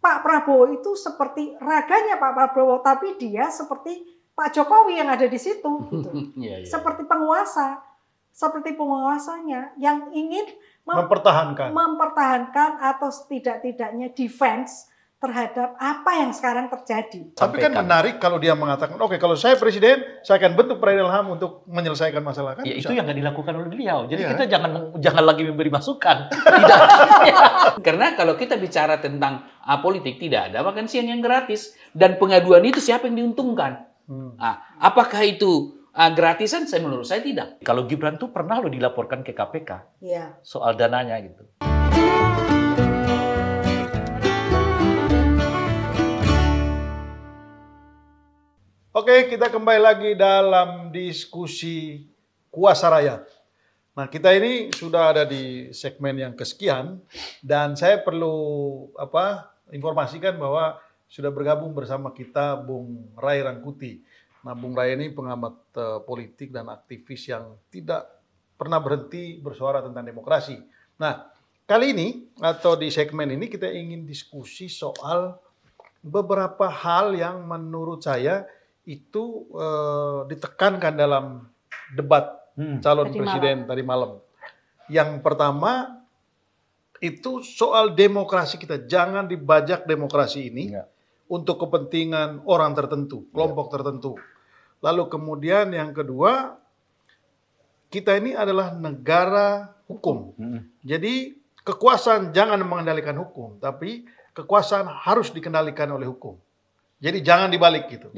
Pak Prabowo itu seperti raganya Pak Prabowo, tapi dia seperti Pak Jokowi yang ada di situ, gitu. Seperti penguasanya yang ingin mempertahankan atau setidak-tidaknya defense terhadap apa yang sekarang terjadi. Tapi kan menarik kalau dia mengatakan, oke, kalau saya presiden, saya akan bentuk peradilan HAM untuk menyelesaikan masalah kan. Ya, itu yang nggak dilakukan oleh beliau. Jadi kita jangan lagi memberi masukan. Tidak. Karena kalau kita bicara tentang politik, tidak ada makan siang yang gratis. Dan pengaduan itu siapa yang diuntungkan? Apakah itu gratisan? Menurut saya tidak. Kalau Gibran tuh pernah loh dilaporkan ke KPK soal dananya gitu. Oke, kita kembali lagi dalam diskusi kuasa rakyat. Nah, kita ini sudah ada di segmen yang kesekian dan saya perlu informasikan bahwa sudah bergabung bersama kita Bung Ray Rangkuti. Nah, Bung Ray ini pengamat politik dan aktivis yang tidak pernah berhenti bersuara tentang demokrasi. Nah, kali ini atau di segmen ini kita ingin diskusi soal beberapa hal yang menurut saya itu ditekankan dalam debat calon presiden tadi malam. Yang pertama itu soal demokrasi kita. Jangan dibajak demokrasi ini untuk kepentingan orang tertentu, kelompok tertentu. Lalu kemudian yang kedua, kita ini adalah negara hukum. Jadi kekuasaan jangan mengendalikan hukum, tapi kekuasaan harus dikendalikan oleh hukum. Jadi jangan dibalik gitu.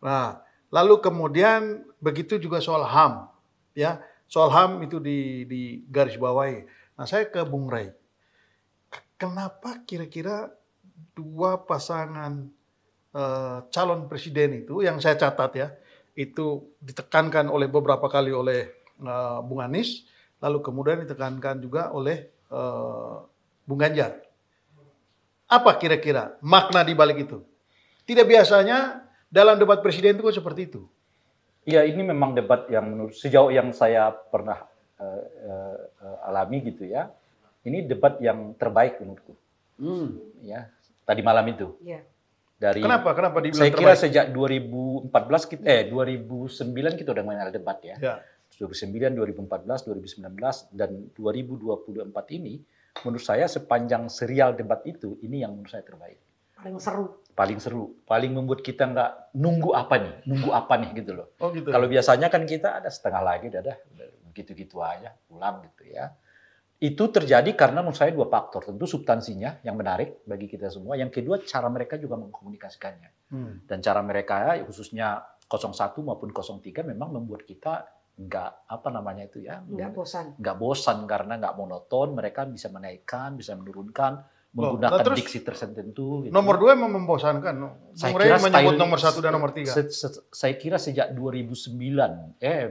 Nah, lalu kemudian begitu juga soal HAM, ya, soal HAM itu di garis bawahi. Nah, saya ke Bung Ray, kenapa kira-kira dua pasangan calon presiden itu yang saya catat ya, itu ditekankan oleh beberapa kali oleh Bung Anies, lalu kemudian ditekankan juga oleh Bung Ganjar. Apa kira-kira makna di balik itu? Tidak biasanya dalam debat presiden itu seperti itu. Ya, ini memang debat yang menurut sejauh yang saya pernah alami gitu ya. Ini debat yang terbaik menurutku. Ya, tadi malam itu. Dari Kenapa dibilang saya kira terbaik? sejak 2014 2009 kita udah mengenal debat ya. 2009, 2014, 2019 dan 2024 ini menurut saya sepanjang serial debat itu ini yang menurut saya terbaik. Paling seru, paling membuat kita nggak nunggu apa nih gitu loh. Kalau biasanya kan kita ada setengah lagi, udah gitu-gitu aja, pulang gitu ya. Itu terjadi karena menurut saya dua faktor. Tentu substansinya yang menarik bagi kita semua. Yang kedua cara mereka juga mengkomunikasikannya. Dan cara mereka khususnya 01 maupun 03 memang membuat kita nggak bosan karena nggak monoton. Mereka bisa menaikkan, bisa menurunkan, menggunakan diksi tertentu. Gitu. Nomor 2 memang membosankan. Bung Ray menyebut nomor 1 dan nomor 3. Saya kira sejak 2009.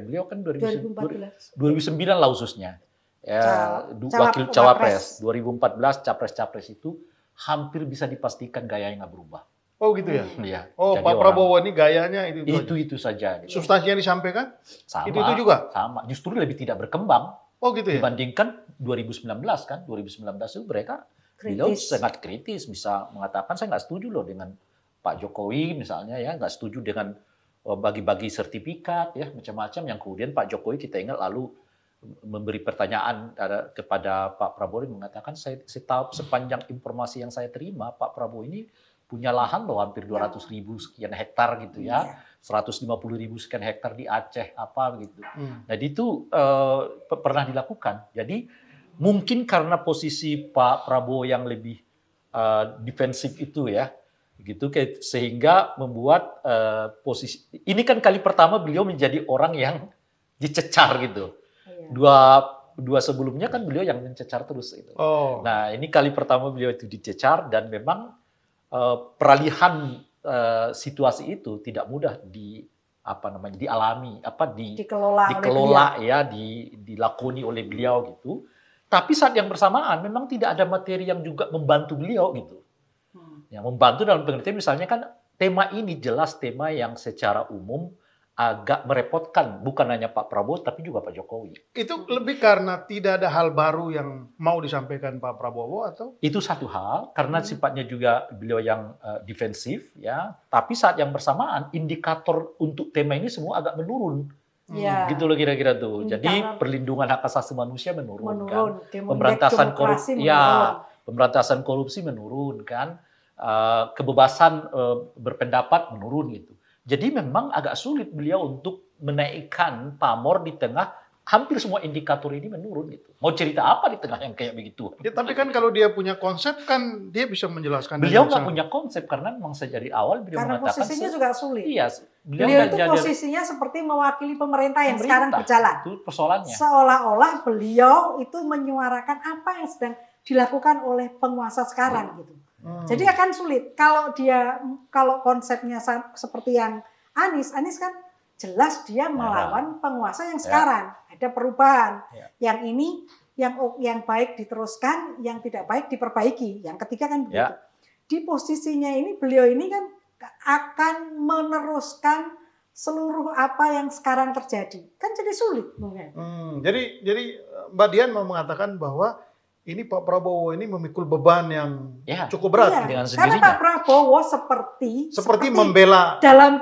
Beliau kan 2014. 2009 lah khususnya. Wakil Cawapres. 2014 Capres-Capres itu hampir bisa dipastikan gayanya nggak berubah. Oh gitu ya? Iya. Oh, Pak Prabowo ini gayanya itu saja. Gitu. Substansi yang disampaikan? Sama. Itu juga? Sama. Justru lebih tidak berkembang. Oh gitu ya? Dibandingkan 2019 kan. 2019 itu mereka beliau sangat kritis, bisa mengatakan saya nggak setuju loh dengan Pak Jokowi misalnya ya, nggak setuju dengan bagi-bagi sertifikat ya macam-macam yang kemudian Pak Jokowi kita ingat lalu memberi pertanyaan kepada Pak Prabowo mengatakan saya tahu sepanjang informasi yang saya terima Pak Prabowo ini punya lahan loh hampir 200.000 sekian hektar gitu ya, 150.000 sekian hektar di Aceh apa gitu. Jadi itu pernah dilakukan. Jadi mungkin karena posisi Pak Prabowo yang lebih defensif itu ya, gitu sehingga membuat posisi ini kan kali pertama beliau menjadi orang yang dicecar gitu. Dua sebelumnya kan beliau yang mencecar terus itu. Nah ini kali pertama beliau itu dicecar dan memang peralihan situasi itu tidak mudah dikelola ya, dilakoni oleh beliau gitu. Tapi saat yang bersamaan memang tidak ada materi yang juga membantu beliau gitu. Ya, membantu dalam pengertian misalnya kan tema ini jelas tema yang secara umum agak merepotkan bukan hanya Pak Prabowo tapi juga Pak Jokowi. Itu lebih karena tidak ada hal baru yang mau disampaikan Pak Prabowo atau? Itu satu hal karena sifatnya juga beliau yang defensif ya, tapi saat yang bersamaan indikator untuk tema ini semua agak menurun. Ya. Gitu loh kira-kira tuh. Jadi Karena perlindungan hak asasi manusia menurun kan. menurun. Pemberantasan korupsi Demokrasi ya, menurun. pemberantasan korupsi menurun kan. Kebebasan berpendapat menurun gitu. Jadi memang agak sulit beliau untuk menaikkan pamor di tengah hampir semua indikator ini menurun gitu. Mau cerita apa di tengah yang kayak begitu? Ya, tapi kan kalau dia punya konsep kan dia bisa menjelaskan. Beliau dengan nggak sangat- punya konsep karena memang sejak dari awal beliau Karena mengatakan posisinya juga sulit. iya, Beliau nggak itu jadi posisinya seperti mewakili pemerintah yang pemerintah. sekarang berjalan. Itu persoalannya. Seolah-olah beliau itu menyuarakan apa yang sedang dilakukan oleh penguasa sekarang gitu. Jadi akan sulit kalau konsepnya seperti yang Anies kan jelas dia melawan penguasa yang sekarang. Ada perubahan. Ya. Yang ini yang baik diteruskan, yang tidak baik diperbaiki. Yang ketiga kan begitu. Ya. Di posisinya ini beliau ini kan akan meneruskan seluruh apa yang sekarang terjadi. Kan jadi sulit mungkin. Jadi Mbak Dian mau mengatakan bahwa ini Pak Prabowo ini memikul beban yang Ya. cukup berat. Iya, dengan karena sendirinya. Pak Prabowo seperti membela. dalam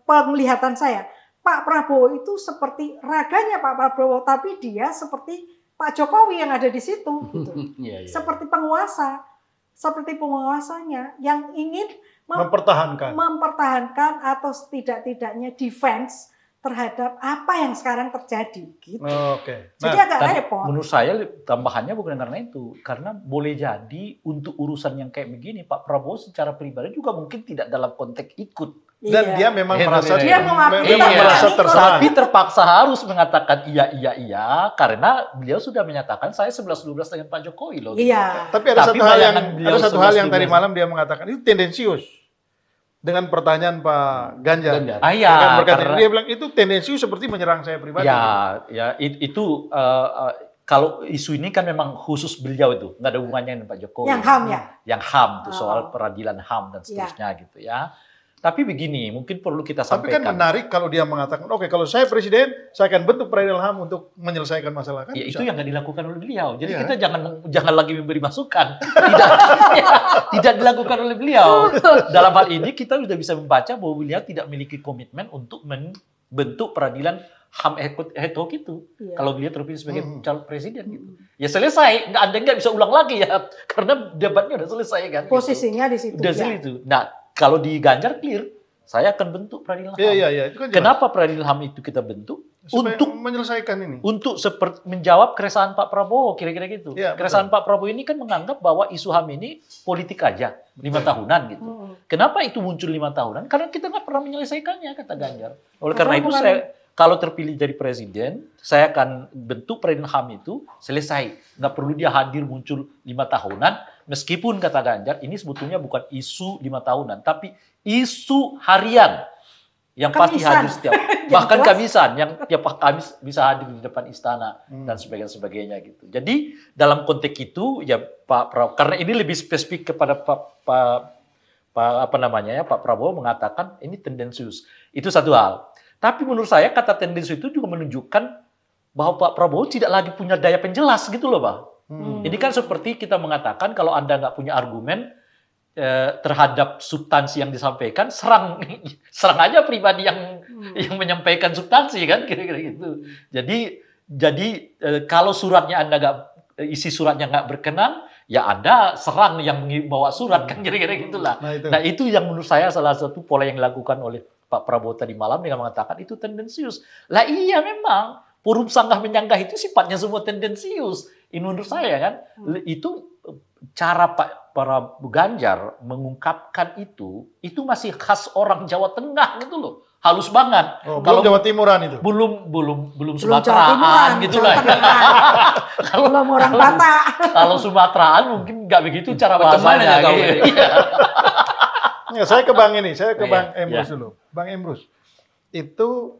penglihatan saya, Pak Prabowo itu seperti raganya Pak Prabowo, tapi dia seperti Pak Jokowi yang ada di situ, gitu. Iya, iya. Seperti penguasanya yang ingin mempertahankan atau setidak-tidaknya defense terhadap apa yang sekarang terjadi, gitu. Oke. Jadi agak Dan repot. menurut saya tambahannya bukan karena itu, karena boleh jadi untuk urusan yang kayak begini Pak Prabowo secara pribadi juga mungkin tidak dalam konteks ikut. Dan dia memang merasa Dia mewakili memang Iya. merasa terserang. Tapi terpaksa harus mengatakan iya karena beliau sudah menyatakan saya 11-12 dengan Pak Jokowi loh. Iya. Tapi ada Tapi satu hal bayangan beliau yang 11-12. tadi malam dia mengatakan itu tendensius dengan pertanyaan Pak Ganjar. Ah, iya, Dia kan berkata, karena- dia bilang itu tendensius seperti menyerang saya pribadi. Itu kalau isu ini kan memang khusus beliau itu, nggak ada hubungannya dengan Pak Jokowi. Yang HAM ya? Yang HAM tuh Oh. soal peradilan HAM dan seterusnya gitu ya. Tapi begini, mungkin perlu kita Tapi kan sampaikan. menarik kalau dia mengatakan, oke kalau saya presiden, saya akan bentuk peradilan HAM untuk menyelesaikan masalah. Kan Ya, bisa. itu yang nggak dilakukan oleh beliau. Jadi Iya. kita jangan lagi memberi masukan. Tidak dilakukan oleh beliau. Dalam hal ini kita sudah bisa membaca bahwa beliau tidak memiliki komitmen untuk membentuk peradilan HAM ad hoc itu. Iya. Kalau beliau terpilih sebagai calon presiden gitu. Ya selesai, Anda nggak bisa ulang lagi ya. Karena debatnya udah selesai kan. gitu. Posisinya di situ. Udah ya. itu. Nah, kalau di Ganjar clear, saya akan bentuk peradilan HAM. Iya, itu kan jelas. Kenapa peradilan HAM itu kita bentuk? Supaya Untuk menyelesaikan ini. menjawab keresahan Pak Prabowo, kira-kira gitu. Iya, Keresahan Pak Prabowo ini kan menganggap bahwa isu HAM ini politik aja, 5 tahunan gitu. Kenapa itu muncul 5 tahunan? Karena kita nggak pernah menyelesaikannya, kata Ganjar. Oleh karena itu saya kalau terpilih jadi presiden, saya akan bentuk peradilan HAM itu selesai. Nggak perlu dia hadir muncul 5 tahunan, meskipun kata Ganjar ini sebetulnya bukan isu 5 tahunan, tapi isu harian yang pasti Kamisan. hadir setiap bahkan jelas. Kamisan yang tiap Kamis bisa hadir di depan istana dan sebagainya gitu. Jadi dalam konteks itu ya Pak Prabowo, karena ini lebih spesifik kepada Pak Prabowo mengatakan ini tendensius. Itu satu hal. Tapi menurut saya kata tendensius itu juga menunjukkan bahwa Pak Prabowo tidak lagi punya daya penjelas gitu loh, Pak. Ini kan seperti kita mengatakan kalau Anda nggak punya argumen terhadap substansi yang disampaikan, serang aja pribadi yang menyampaikan substansi kan, kira-kira gitu. Jadi kalau suratnya Anda isi suratnya nggak berkenan, ya Anda serang yang bawa surat kan, kira-kira gitulah. Nah itu yang menurut saya salah satu pola yang dilakukan oleh Pak Prabowo tadi malam dengan mengatakan itu tendensius. Lah iya memang forum sanggah menyanggah itu sifatnya semua tendensius. Ini menurut saya kan itu cara para Ganjar mengungkapkan itu masih khas orang Jawa Tengah gitu loh. Halus banget. Kalau Jawa Timuran itu. Belum Sumateraan gitu lah. Belum orang Batak. Kalau Sumateraan mungkin nggak begitu cara bahasanya. Ya, saya ke Bang Emrus dulu. Bang Emrus, itu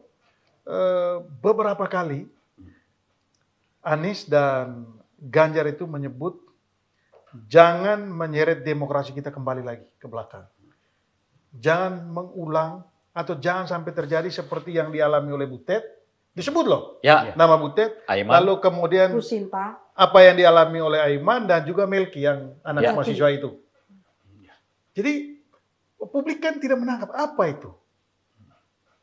beberapa kali Anies dan Ganjar itu menyebut jangan menyeret demokrasi kita kembali lagi ke belakang. Jangan mengulang atau jangan sampai terjadi seperti yang dialami oleh Butet. Disebut loh Ya, nama Butet. Aiman. Lalu kemudian Bu Sinta. apa yang dialami oleh Aiman dan juga Melki yang anak Ya. mahasiswa itu. Jadi publik kan tidak menangkap apa itu.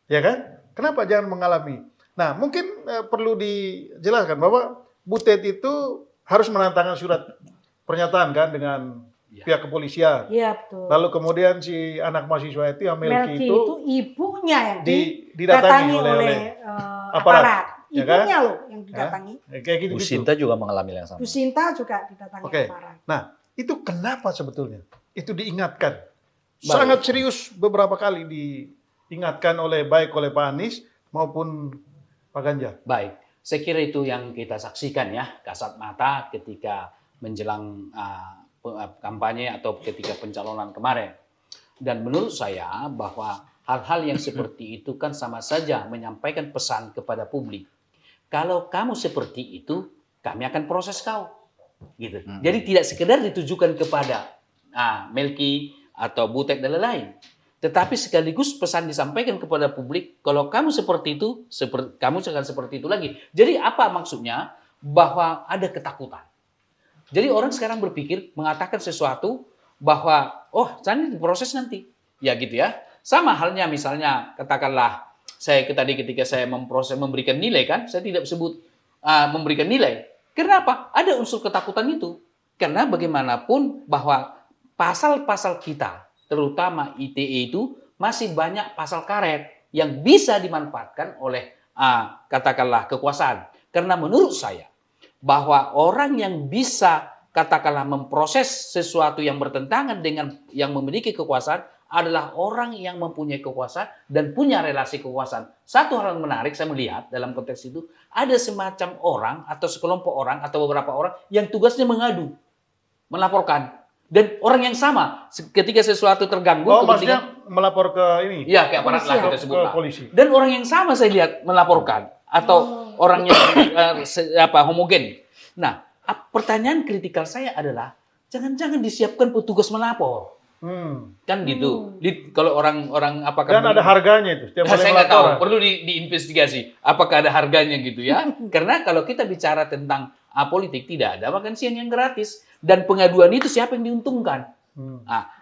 Ya kan? Kenapa jangan mengalami? Nah, mungkin perlu dijelaskan bahwa Butet itu harus menandatangani surat pernyataan kan dengan pihak kepolisian. Iya betul. Lalu kemudian si anak mahasiswa itu yang Melki Melki itu itu ibunya yang didatangi didatangi oleh aparat, ya kan? Ibunya loh yang didatangi. kayak gitu. Bu Sinta juga mengalami yang sama. Bu Sinta juga didatangi Oke. aparat. Nah, itu kenapa sebetulnya? Itu diingatkan. Baik. Sangat serius beberapa kali diingatkan baik oleh Pak Anies maupun Pak Ganjar. Baik, saya kira itu yang kita saksikan ya, kasat mata ketika menjelang kampanye atau ketika pencalonan kemarin. Dan menurut saya bahwa hal-hal yang seperti itu kan sama saja menyampaikan pesan kepada publik. Kalau kamu seperti itu, kami akan proses kau. Gitu. Jadi tidak sekedar ditujukan kepada Melki atau Butet dan lain-lain. Tetapi sekaligus pesan disampaikan kepada publik, kalau kamu seperti itu, kamu akan seperti itu lagi. Jadi apa maksudnya? Bahwa ada ketakutan. Jadi orang sekarang berpikir mengatakan sesuatu bahwa jangan diproses nanti. Ya gitu ya. Sama halnya misalnya katakanlah saya tadi ketika saya memberikan nilai kan, saya tidak sebut memberikan nilai. Kenapa? Ada unsur ketakutan itu. Karena bagaimanapun bahwa pasal-pasal kita, terutama ITE itu masih banyak pasal karet yang bisa dimanfaatkan oleh katakanlah kekuasaan. Karena menurut saya bahwa orang yang bisa katakanlah memproses sesuatu yang bertentangan dengan yang memiliki kekuasaan adalah orang yang mempunyai kekuasaan dan punya relasi kekuasaan. Satu hal yang menarik saya melihat dalam konteks itu, ada semacam orang atau sekelompok orang atau beberapa orang yang tugasnya mengadu, melaporkan. Dan orang yang sama ketika sesuatu terganggu. Maksudnya melapor ke ini? Iya, ke aparat lah kita sebut ke lah. polisi. Dan orang yang sama saya lihat melaporkan. Atau orang yang homogen. Nah, pertanyaan kritikal saya adalah, jangan-jangan disiapkan petugas melapor. Kan gitu. Kalau orang apakah Dan ada harganya itu. Setiap kali saya nggak tahu, melaporan. perlu diinvestigasi. Apakah ada harganya gitu ya? Karena kalau kita bicara tentang politik, tidak ada makan siang yang gratis. Dan pengaduan itu siapa yang diuntungkan?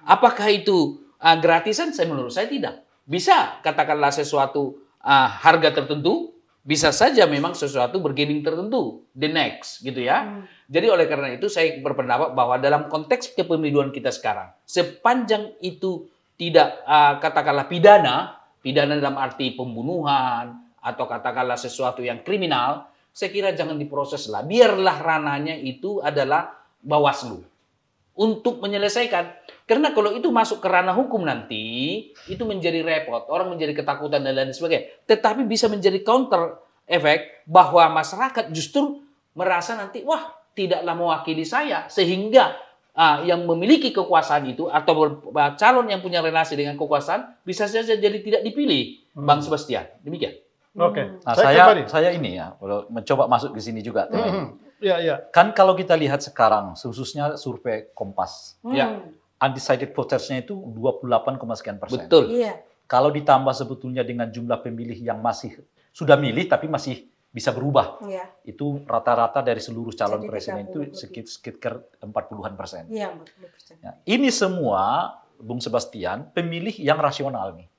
Apakah itu gratisan? Menurut saya tidak. Bisa katakanlah sesuatu harga tertentu, bisa saja memang sesuatu bergening tertentu, the next gitu ya. Jadi oleh karena itu saya berpendapat bahwa dalam konteks kepemiluan kita sekarang, sepanjang itu tidak katakanlah pidana dalam arti pembunuhan atau katakanlah sesuatu yang kriminal, saya kira jangan diproses lah. Biarlah ranahnya itu adalah Bawaslu untuk menyelesaikan. Karena kalau itu masuk ke ranah hukum nanti, itu menjadi repot. Orang menjadi ketakutan dan lain sebagainya. Tetapi bisa menjadi counter efek bahwa masyarakat justru merasa nanti, wah tidaklah mewakili saya. Sehingga yang memiliki kekuasaan itu atau calon yang punya relasi dengan kekuasaan bisa saja jadi tidak dipilih. Bang Sebastian, demikian. Oke. Nah, saya ini ya, kalau mencoba masuk ke sini juga. Iya. Kan kalau kita lihat sekarang, khususnya survei Kompas, Ya, undecided voters-nya itu 28, sekian persen. betul. Iya. Kalau ditambah sebetulnya dengan jumlah pemilih yang masih sudah milih tapi masih bisa berubah, Iya. itu rata-rata dari seluruh calon Jadi presiden 30 itu sekitar 40-an persen. Iya, 40%. Ya, ini semua, Bung Sebastian, pemilih yang rasional nih.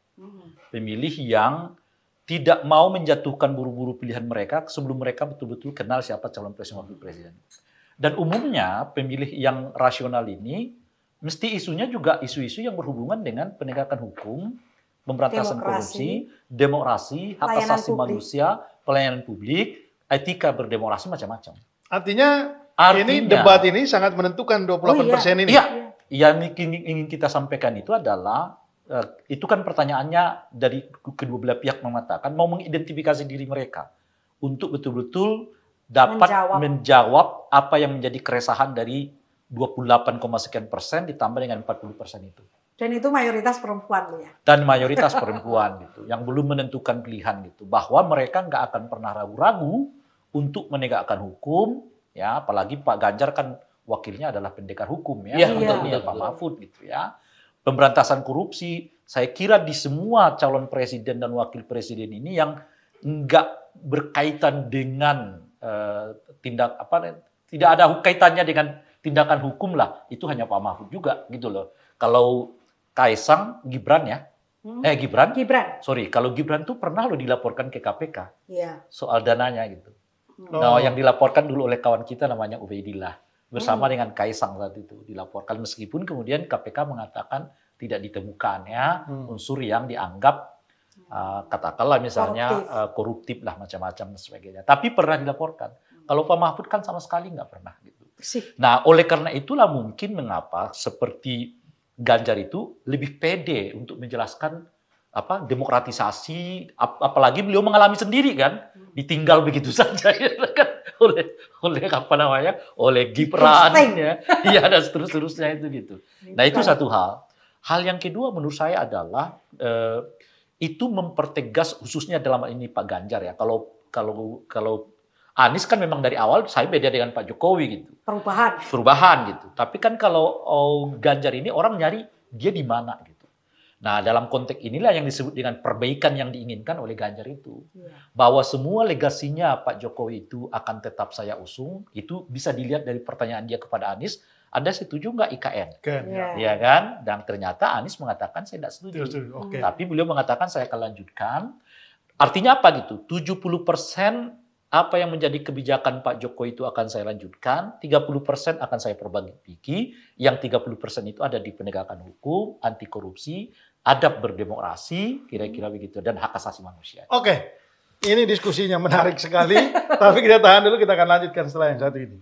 Pemilih yang tidak mau menjatuhkan buru-buru pilihan mereka sebelum mereka betul-betul kenal siapa calon presiden wakil presiden. Dan umumnya pemilih yang rasional ini mesti isunya juga isu-isu yang berhubungan dengan penegakan hukum, pemberantasan korupsi, demokrasi, hak Pelayanan asasi publik. manusia, pelayanan publik, etika berdemokrasi, macam-macam. Artinya ini Artinya- debat ini sangat menentukan 28% ini. Iya, yang ingin kita sampaikan itu adalah itu kan pertanyaannya dari kedua belah pihak mengatakan mau mengidentifikasi diri mereka untuk betul-betul dapat menjawab apa yang menjadi keresahan dari 28, sekian persen ditambah dengan 40% itu. Dan itu mayoritas perempuan loh ya. Dan mayoritas perempuan gitu, yang belum menentukan pilihan gitu, bahwa mereka nggak akan pernah ragu-ragu untuk menegakkan hukum, ya apalagi Pak Ganjar kan wakilnya adalah pendekar hukum ya, Iya, mentornya betul, Pak Mahfud gitu ya. Pemberantasan korupsi saya kira di semua calon presiden dan wakil presiden ini yang nggak berkaitan dengan tidak ada kaitannya dengan tindakan hukum lah, itu hanya Pak Mahfud juga gitu loh. Kalau Kaisang, Gibran ya, Gibran, kalau Gibran tuh pernah loh dilaporkan ke KPK soal dananya gitu. Nah, yang dilaporkan dulu oleh kawan kita namanya Ubaidillah bersama dengan Kaisang saat itu dilaporkan, meskipun kemudian KPK mengatakan tidak ditemukan ya unsur yang dianggap katakanlah misalnya koruptif lah macam-macam dan sebagainya. Tapi pernah dilaporkan. Kalau Pak Mahfud kan sama sekali nggak pernah gitu. Nah, oleh karena itulah mungkin mengapa seperti Ganjar itu lebih pede untuk menjelaskan demokratisasi, apalagi beliau mengalami sendiri kan, ditinggal begitu saja ya, kan oleh Gibran ya, dan seterusnya itu gitu. Nah, itu satu hal. Hal yang kedua menurut saya adalah itu mempertegas khususnya dalam ini Pak Ganjar ya. Kalau Anies kan memang dari awal saya beda dengan Pak Jokowi gitu. Perubahan gitu. Tapi kan kalau Ganjar ini orang nyari dia di mana gitu. Nah, dalam konteks inilah yang disebut dengan perbaikan yang diinginkan oleh Ganjar itu. Bahwa semua legasinya Pak Jokowi itu akan tetap saya usung, itu bisa dilihat dari pertanyaan dia kepada Anies, Anda setuju nggak IKN? Ya kan? Dan ternyata Anies mengatakan saya tidak setuju. Tapi beliau mengatakan saya akan lanjutkan. Artinya apa gitu? 70% apa yang menjadi kebijakan Pak Jokowi itu akan saya lanjutkan, 30% akan saya perbaiki, yang 30% itu ada di penegakan hukum, anti korupsi, adab berdemokrasi, kira-kira begitu, dan hak asasi manusia. Oke, ini diskusinya menarik sekali, tapi kita tahan dulu, kita akan lanjutkan setelah yang satu ini.